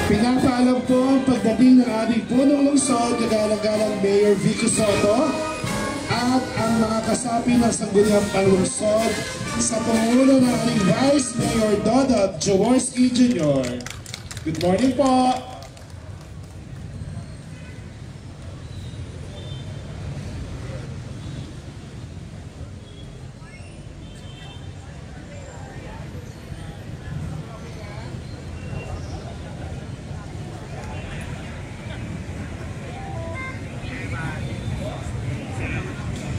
Pinapaalam po ang pagdating ng ating punong lungsod, kagalang-galang Mayor Vico Soto at ang mga kasapi ng Sangguniang Panlungsod sa pamumuno ng ating Vice Mayor Dodot Jaworski Jr. Good morning po!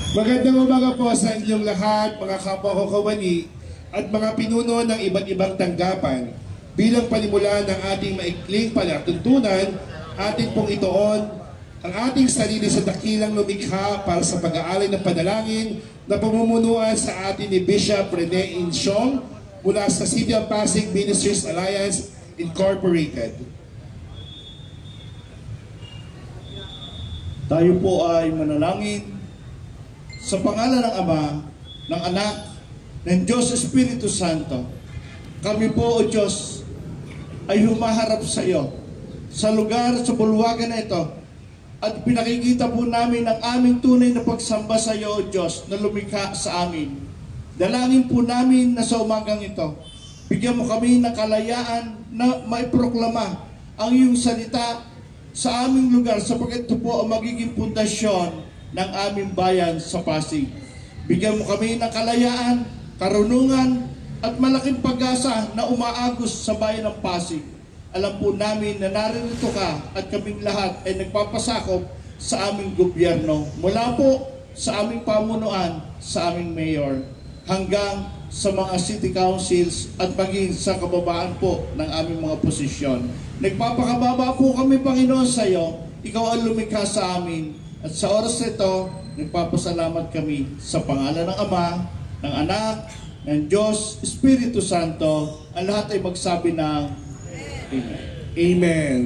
Magandang umaga po sa inyong lahat, mga kapwa ko kawani at mga pinuno ng iba't ibang tanggapan. Bilang panimula ng ating maikling palatuntunan, ating pong itoon ang ating sarili sa dakilang lumikha para sa pag-aalay ng panalangin na pamumunuan sa atin ni Bishop Rene Insyong mula sa City of Pasig Ministries Alliance Incorporated. Tayo po ay manalangin sa pangalan ng Ama, ng Anak, ng Diyos Espiritu Santo. Kami po, O Diyos, ay humaharap sa iyo sa lugar, sa bulwagan na ito, at pinakikita po namin ang aming tunay na pagsamba sa iyo, O Diyos, na lumikha sa amin. Dalangin po namin na sa umagang ito, bigyan mo kami ng kalayaan na maiproklama ang iyong salita sa aming lugar, sapagkat ito po ang magiging pundasyon ng aming bayan sa Pasig. Bigyan mo kami ng kalayaan, karunungan, at malaking pag-asa na umaagos sa bayan ng Pasig. Alam po namin na naririto ka at kaming lahat ay nagpapasakop sa aming gobyerno. Mula po sa aming pamunuan, sa aming mayor, hanggang sa mga city councils at maging sa kababaan po ng aming mga posisyon. Nagpapakababa po kami, Panginoon, sa iyo. Ikaw ang lumikha sa amin. At sa oras nito, nagpapasalamat kami sa pangalan ng Ama, ng Anak, ng Diyos, Espiritu Santo. Ang lahat ay magsabi ng Amen. Amen.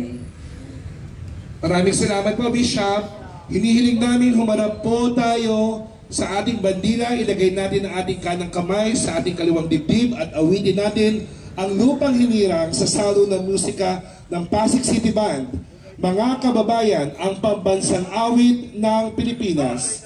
Maraming salamat po, Bishop. Hinihiling namin humarap po tayo sa ating bandila. Ilagay natin ang ating kanang kamay sa ating kaliwang dibdib at awitin natin ang lupang hinirang sa salo ng musika ng Pasig City Band. Mga kababayan, ang pambansang awit ng Pilipinas.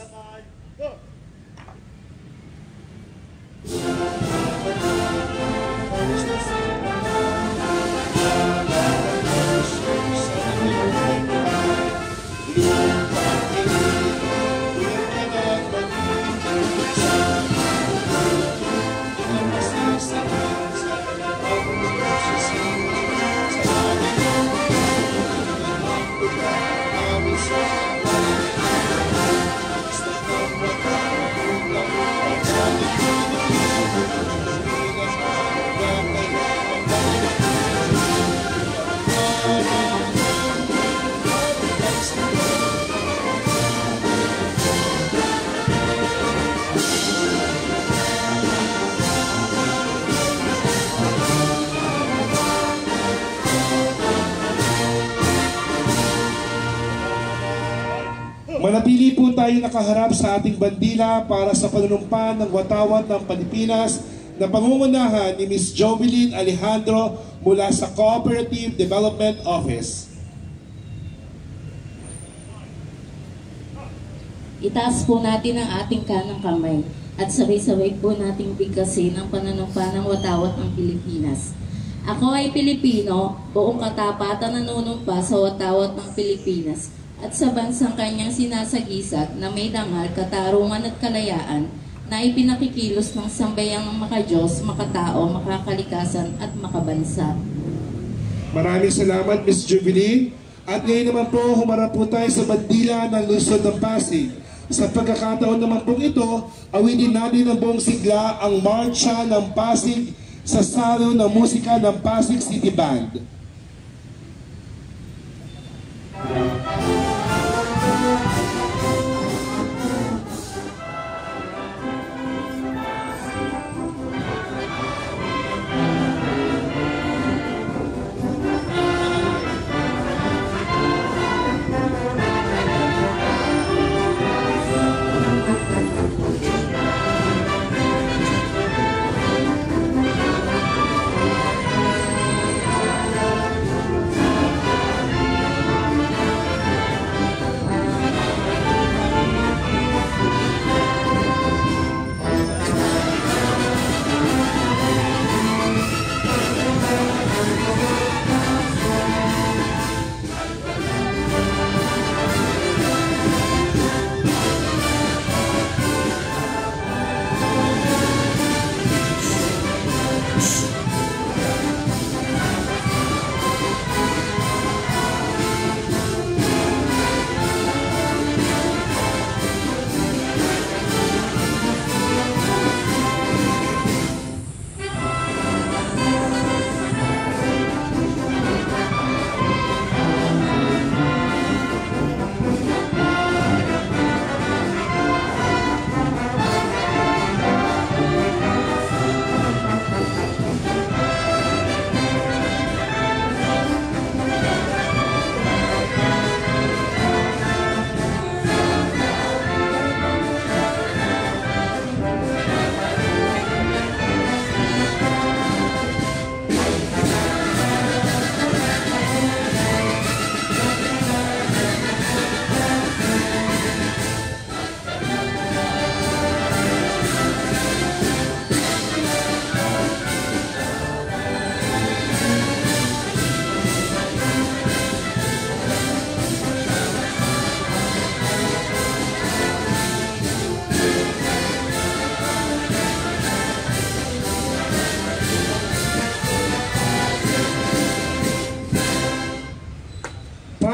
Manatili po tayo nakaharap sa ating bandila para sa panunumpan ng watawat ng Pilipinas na pangungunahan ni Ms. Jovelyn Alejandro mula sa Cooperative Development Office. Itaas po natin ang ating kanang kamay at sabay-sabay po nating bigkasin ang panunumpa ng watawat ng Pilipinas. Ako ay Pilipino, buong katapatan nanunumpa sa watawat ng Pilipinas at sa bansang kanyang sinasagisag na may dangal, katarungan at kalayaan na ipinakikilos ng sambayang makadiyos, makatao, makakalikasan at makabansa. Maraming salamat, Ms. Jubilee. At ngayon naman po, humarap po tayo sa bandila ng lungsod ng Pasig. Sa pagkakataon naman po ito, awitin natin ng buong sigla ang Marcha ng Pasig sa salo ng musika ng Pasig City Band.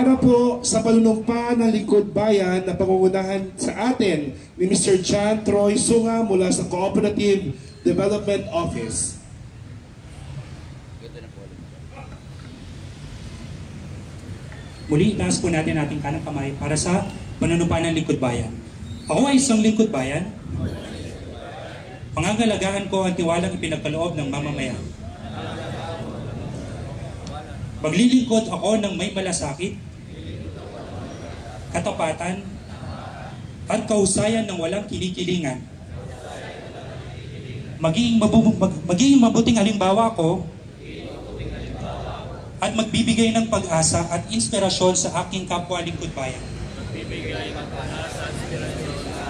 Para po sa panunumpa ng Lingkod Bayan na pangungunahan sa atin ni Mr. John Troy Sunga mula sa Cooperative Development Office. Muli, itaas po natin ating kanang kamay para sa panunumpa ng Lingkod Bayan. Ako ay isang Lingkod Bayan. Pangangalagaan ko ang tiwalang ipinagkaloob ng mamamayan. Maglilingkod ako ng may malasakit, katapatan, at kahusayan ng walang kinikilingan. Magiging mabuting halimbawa ko at magbibigay ng pag-asa at inspirasyon sa aking kapwa Lingkod Bayan.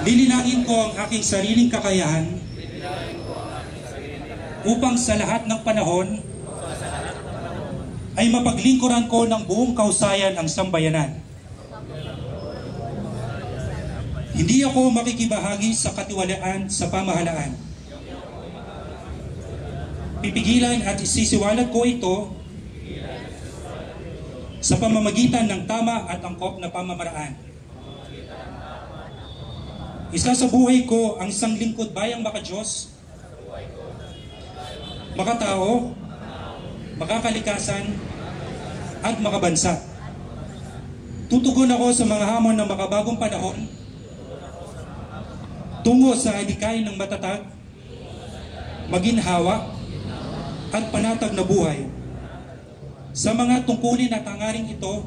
Lilinain ko ang aking sariling kakayahan upang sa lahat ng panahon ay mapaglingkuran ko ng buong kausayan ang sambayanan. Hindi ako makikibahagi sa katiwalaan sa pamahalaan. Pipigilan at isisiwalat ko ito sa pamamagitan ng tama at angkop na pamamaraan. Isa sa buhay ko ang isang lingkod bayang makadiyos, makatao, makakalikasan, at makabansa. Tutugon ako sa mga hamon ng makabagong panahon tungo sa adikain ng matatag, maginhawa, at panatag na buhay. Sa mga tungkulin at hangaring ito,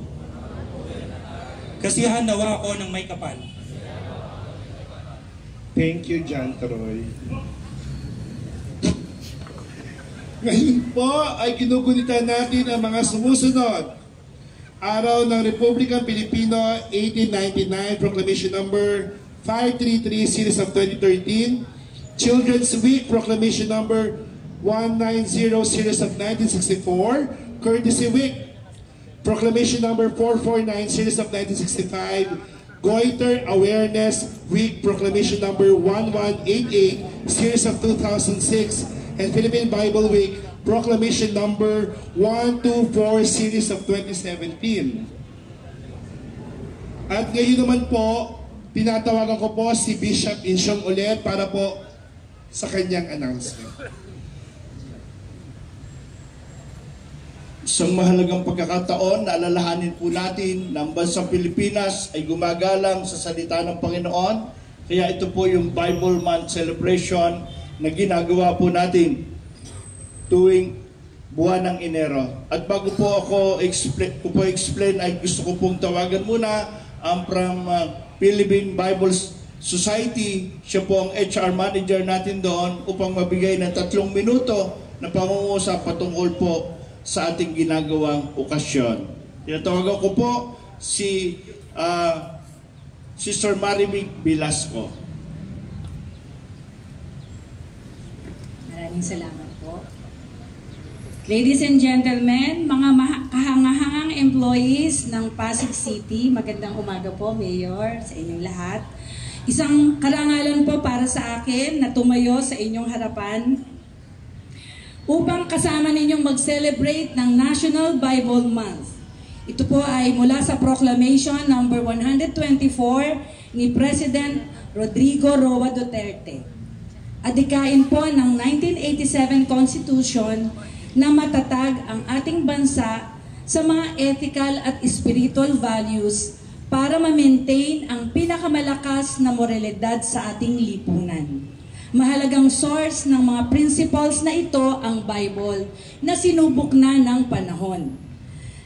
kasiyahan nawa ako ng may kapal. Thank you, John Troy. Ngayon po ay ginugulitan natin ang mga sumusunod. Araw ng Republikang Pilipino 1899, Proclamation Number 533, Series of 2013. Children's Week, Proclamation Number 190, Series of 1964. Courtesy Week, Proclamation Number 449, Series of 1965. Goiter Awareness Week, Proclamation Number 1188, Series of 2006. And Philippine Bible Week, Proclamation Number 124, Series of 2017. At ngayon naman po, tinatawagan ko po si Bishop Insyong ulit para po sa kanyang announcement. Isang mahalagang pagkakataon na alalahanin po natin na ang bansang Pilipinas ay gumagalang sa salita ng Panginoon. Kaya ito po yung Bible Month celebration na ginagawa po natin tuwing buwan ng Enero. At bago po ako explain ay gusto ko pong tawagan muna ang from Philippine Bible Society. Siya po ang HR manager natin doon upang mabigay ng 3 minuto na pangungusap patungkol po sa ating ginagawang okasyon. Tinatawagan ko po si Sister Maribig Velasco. Maraming salamat po. Ladies and gentlemen, mga kahangahangang employees ng Pasig City, magandang umaga po, Mayor, sa inyong lahat. Isang karangalan po para sa akin na tumayo sa inyong harapan upang kasama ninyong mag-celebrate ng National Bible Month. Ito po ay mula sa Proclamation Number 124 ni President Rodrigo Roa Duterte. Adikain po ng 1987 Constitution na matatag ang ating bansa sa mga ethical at spiritual values para ma-maintain ang pinakamalakas na moralidad sa ating lipunan. Mahalagang source ng mga principles na ito ang Bible na sinubok na ng panahon.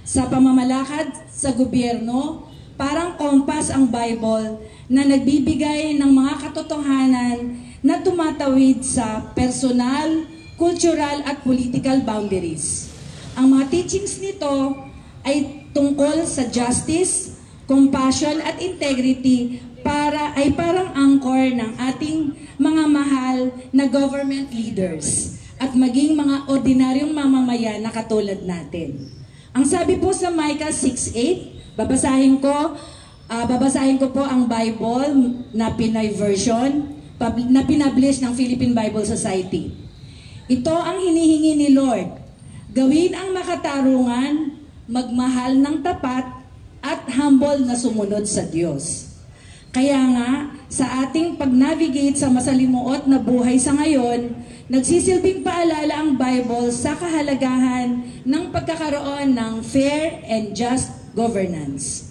Sa pamamalakad sa gobyerno, parang kompas ang Bible na nagbibigay ng mga katotohanan na tumatawid sa personal, cultural at political boundaries. Ang mga teachings nito ay tungkol sa justice, compassion at integrity ay parang anchor ng ating mga mahal na government leaders at maging mga ordinaryong mamamayan na katulad natin. Ang sabi po sa Micah 6:8, babasahin ko po ang Bible na Pinoy version na pinablish ng Philippine Bible Society. Ito ang hinihingi ni Lord. Gawin ang makatarungan, magmahal ng tapat, at humble na sumunod sa Diyos. Kaya nga, sa ating pag-navigate sa masalimuot na buhay sa ngayon, nagsisilbing paalala ang Bible sa kahalagahan ng pagkakaroon ng fair and just governance.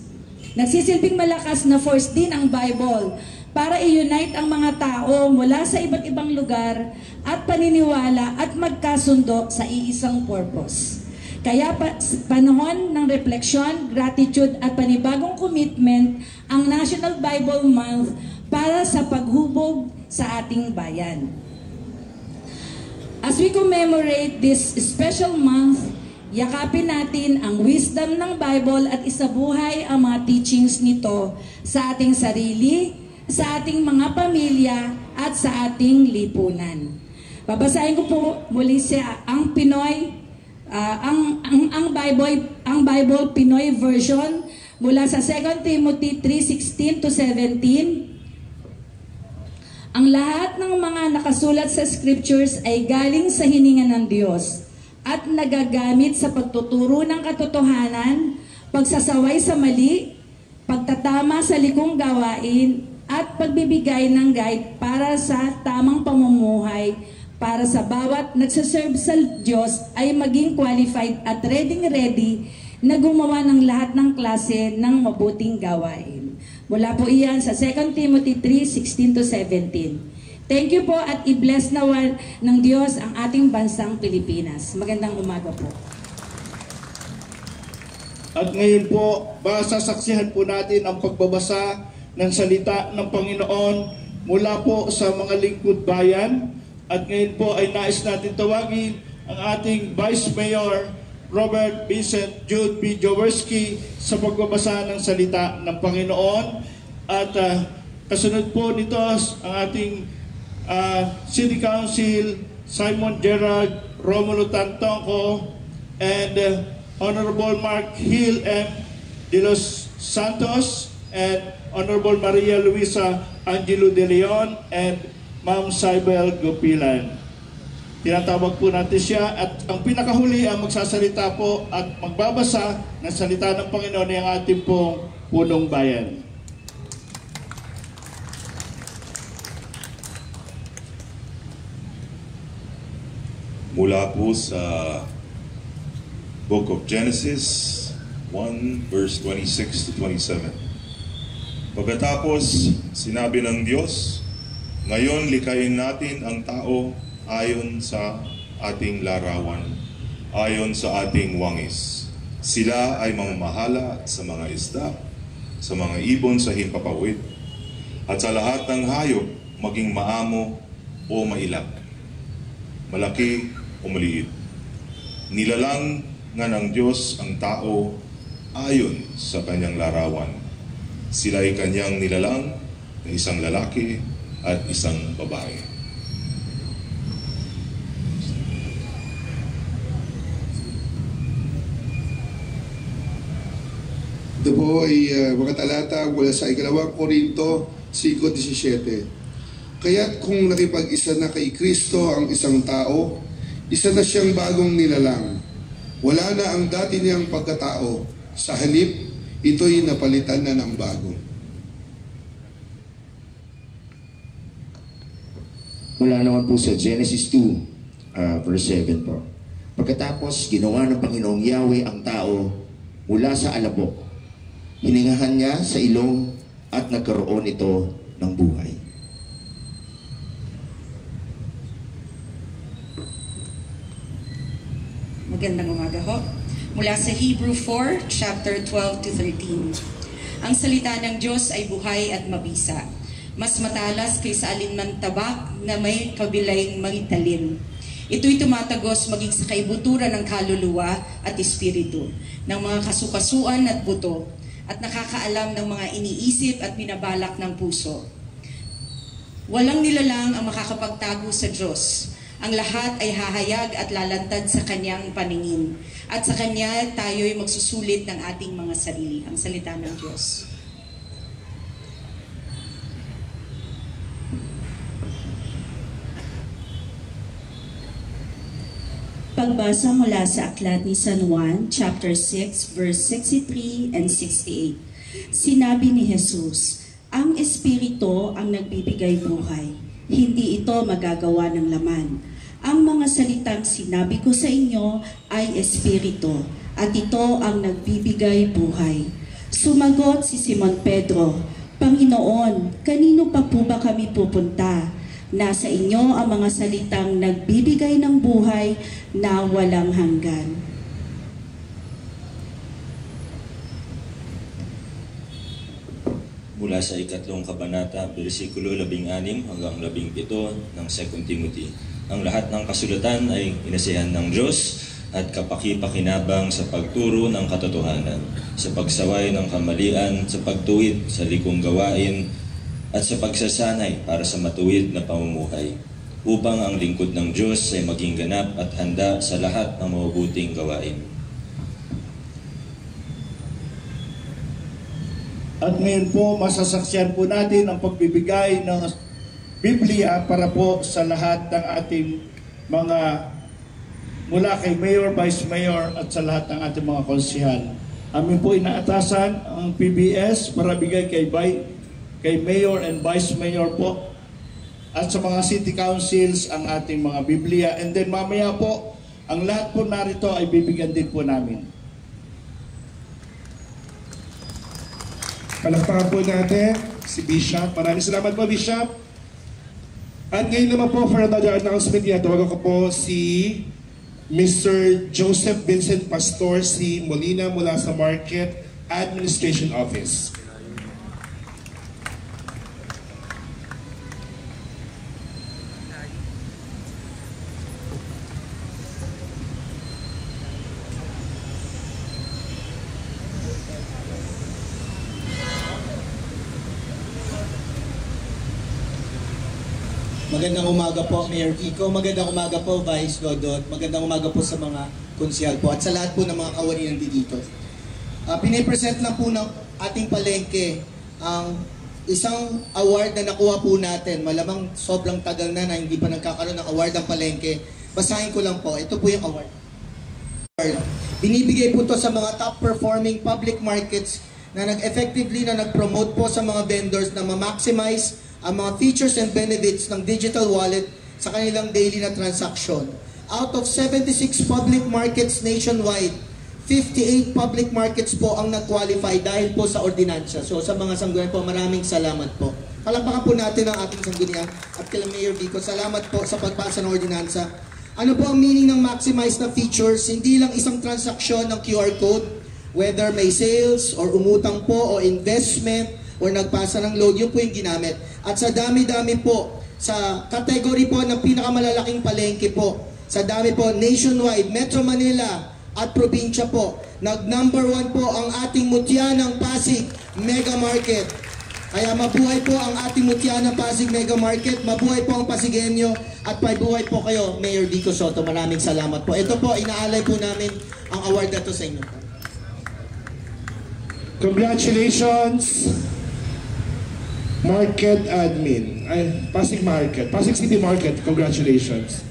Nagsisilbing malakas na force din ang Bible para i-unite ang mga tao mula sa iba't ibang lugar at paniniwala at magkasundo sa iisang purpose. Kaya panahon ng refleksyon, gratitude at panibagong commitment ang National Bible Month para sa paghubog sa ating bayan. As we commemorate this special month, yakapin natin ang wisdom ng Bible at isabuhay ang mga teachings nito sa ating sarili, sa ating mga pamilya at sa ating lipunan. Babasahin ko po muli ang Pinoy ang Bible Pinoy version mula sa 2 Timothy 3:16 to 17. Ang lahat ng mga nakasulat sa scriptures ay galing sa hininga ng Diyos at nagagamit sa pagtuturo ng katotohanan, pagsasaway sa mali, pagtatama sa likong gawain, at pagbibigay ng guide para sa tamang pamumuhay para sa bawat nagsaserve sa Diyos ay maging qualified at ready na gumawa ng lahat ng klase ng mabuting gawain. Mula po iyan sa 2 Timothy 3:16 to 17. Thank you po at i-bless nawan ng Diyos ang ating bansang Pilipinas. Magandang umaga po. At ngayon po, sasaksihan po natin ang pagbabasa ng salita ng Panginoon mula po sa mga lingkod bayan. At ngayon po ay nais natin tawagin ang ating Vice Mayor Robert Vincent Jude P. Jaworski sa pagbabasa ng salita ng Panginoon. At kasunod po nito ang ating City Council Simon Gerald Romulo Tantongco and Honorable Mark Hill M. de los Santos and Honorable Maria Luisa Angelo de Leon and Ma'am Cybel Gopilan. Tinatawag po natin siya at ang pinakahuli ang magsasalita po at magbabasa ng salita ng Panginoon ay ang ating pong punong bayan. Mula po sa Book of Genesis 1 verse 26 to 27. Pagkatapos sinabi ng Diyos, ngayon likayin natin ang tao ayon sa ating larawan, ayon sa ating wangis. Sila ay mamamahala sa mga isda, sa mga ibon sa himpapawid, at sa lahat ng hayop maging maamo o mailap, malaki o maliit. Nilalang nga ng Diyos ang tao ayon sa kanyang larawan. Sila ay kanyang nilalang na isang lalaki at isang babae. Ito po ay mga talata mula sa 2 Korinto 5:17. Kaya't kung nakipag-isa na kay Kristo ang isang tao, isa na siyang bagong nilalang. Wala na ang dati niyang pagkatao. Sa halip, ito'y napalitan na ng bago. Mula naman po sa Genesis 2, verse 7 po. Pagkatapos, ginawa ng Panginoong Yahweh ang tao mula sa alabok. Hiningahan niya sa ilong at nagkaroon ito ng buhay. Magandang umaga ho. Mula sa Hebrew 4, chapter 12 to 13. Ang salita ng Diyos ay buhay at mabisa. Mas matalas kaysa alinman tabak na may kabilayng mangitalim. Ito'y tumatagos maging sa kaibuturan ng kaluluwa at espiritu, ng mga kasukasuan at buto, at nakakaalam ng mga iniisip at binabalak ng puso. Walang nilalang ang makakapagtago sa Diyos. Ang lahat ay hahayag at lalantad sa Kanyang paningin. At sa Kanya tayo'y magsusulit ng ating mga sarili. Ang salita ng Diyos. pagbabasa mula sa Aklat ni San Juan, chapter 6, verse 63 and 68. Sinabi ni Jesus, "Ang Espiritu ang nagbibigay buhay. Hindi ito magagawa ng laman. Ang mga salitang sinabi ko sa inyo ay Espiritu, at ito ang nagbibigay buhay." Sumagot si Simon Pedro, "Panginoon, kanino pa po ba kami pupunta? Nasa inyo ang mga salitang nagbibigay ng buhay na walang hanggan." Mula sa ikatlong kabanata, versikulo 16 hanggang 17 ng 2 Timothy. Ang lahat ng kasulatan ay inasihan ng Diyos at kapaki-pakinabang sa pagturo ng katotohanan, sa pagsaway ng kamalian, sa pagtuwid sa likong gawain, at sa pagsasanay para sa matuwid na pamumuhay, upang ang lingkod ng Diyos ay maging ganap at handa sa lahat ng mabubuting gawain. At ngayon po, masasaksiyan po natin ang pagbibigay ng Biblia para po sa lahat ng ating mga mula kay Mayor, Vice Mayor at sa lahat ng ating mga konsihal. Amin po inaatasan ang PBS para bigay kay Mayor and Vice Mayor po at sa mga City Councils ang ating mga Biblia. And then mamaya po, ang lahat po narito ay bibigyan din po namin. Palakpakan po natin si Bishop. Maraming salamat po, Bishop. At ngayon naman po, for another announcement, tawagan ko po si Mr. Joseph Vincent Pastor C. Molina mula sa Market Administration Office. Magandang umaga po, Mayor Kiko. Magandang umaga po, Vice Dodot. Magandang umaga po sa mga konsihal po at sa lahat po ng mga kawani nandito. Pinipresent lang po ng ating palengke ang isang award na nakuha po natin. Malamang sobrang tagal na hindi pa nagkakaroon ng award ang palengke. Basahin ko lang po. Ito po yung award. Binibigay po to sa mga top performing public markets na nag-effectively na nag-promote po sa mga vendors na ma-maximize ang mga features and benefits ng digital wallet sa kanilang daily na transaction. Out of 76 public markets nationwide, 58 public markets po ang nag-qualify dahil po sa ordinansya. So sa mga sanggunian po, maraming salamat po. Palakpakan po natin ang ating sanggunian at kay Mayor Vico. Salamat po sa pagpasa ng ordinansa. Ano po ang meaning ng maximize na features? Hindi lang isang transaksyon ng QR code, whether may sales or umutang po o investment, or nagpasa ng load, yun po yung ginamit. At sa dami-dami po, sa category po ng pinakamalalaking palengke po, sa dami po, nationwide, Metro Manila at probinsya po, nag-number 1 po ang ating Mutyanang Pasig Mega Market. Kaya mabuhay po ang ating Mutyanang Pasig Mega Market, mabuhay po ang Pasigenyo, at mabuhay po kayo, Mayor Vico Soto. Maraming salamat po. Ito po, inaalay po namin ang award na to sa inyo. Congratulations! Market Admin, Pasig Market, Pasig City Market, congratulations.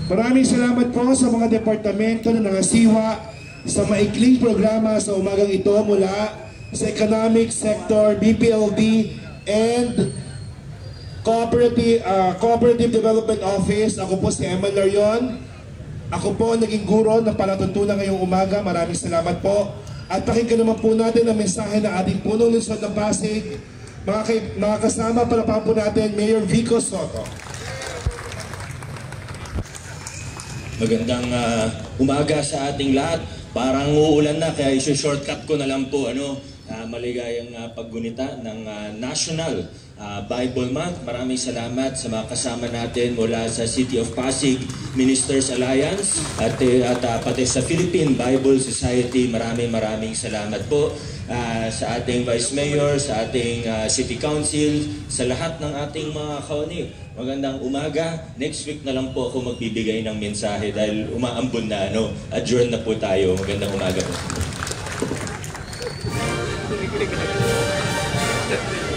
Maraming salamat po sa mga departamento na nangasiwa sa maikling programa sa umagang ito mula sa Economic Sector, BPLB, and Cooperative Development Office. Ako po si Emma Larion. Ako po naging guro ng palatuntunan ngayong umaga. Maraming salamat po. At pakinggan naman po natin ang mensahe ng ating punong lungsod ng Pasig. Mga kasama, palapakan po natin Mayor Vico Soto. Magandang umaga sa ating lahat. Parang uulan na kaya iso-shortcut ko na lang po maligayang paggunita ng National Bible Month. Maraming salamat sa mga kasama natin mula sa City of Pasig Ministers Alliance at pati sa Philippine Bible Society. Maraming salamat po sa ating Vice Mayor, sa ating City Council, sa lahat ng ating mga kawani. Magandang umaga. Next week na lang po ako magbibigay ng mensahe dahil umaambon na adjourn na po tayo. Magandang umaga po. kami nag